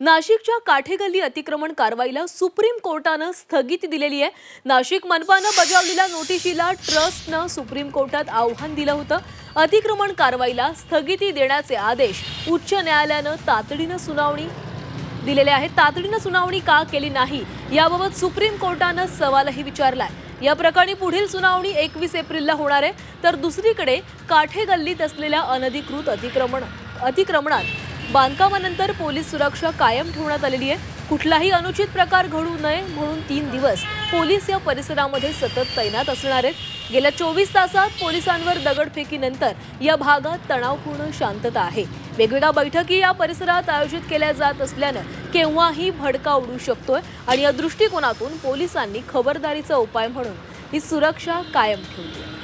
नाशिकच्या काठेगल्ली अतिक्रमण कारवाईला सुप्रीम कोर्टानं स्थगिती दिलेली आहे। नाशिक मनपानं बजावलेल्या नोटिशीला ट्रस्टनं सुप्रीम कोर्टात आव्हान दिलं होतं। अतिक्रमण कारवाईला स्थगिती देण्याचे आदेश उच्च न्यायालयानं तातडीनं सुनावणी दिलेले आहेत। तातडीनं सुनावणी का केली नाही याबाबत सुप्रीम कोर्टानं सवालही विचारलाय। या प्रकरणी पुढील सुनावणी 21 एप्रिलला होणार आहे। तर दुसरीकडे काठेगल्लीत असलेल्या अनधिकृत अतिक्रमणात बांधकामानंतर पोलीस सुरक्षा कायम ठेवण्यात आलेली आहे। कुठलाही अनुचित प्रकार घडू नये म्हणून 3 दिवस पोलीस या परिसरामध्ये सतत तैनात असणार आहेत। गेल्या 24 तासात पोलिसांवर दगडफेकीनंतर या भागात तणावपूर्ण शांतता आहे। वेगवेगळ्या बैठकी या परिसरात आयोजित केल्या जात असल्यानं केव्हाही भडका उडू शकतोय आणि या दृष्टिकोनातून पोलिसांनी खबरदारीचा उपाय म्हणून ही सुरक्षा कायम ठेवली आहे।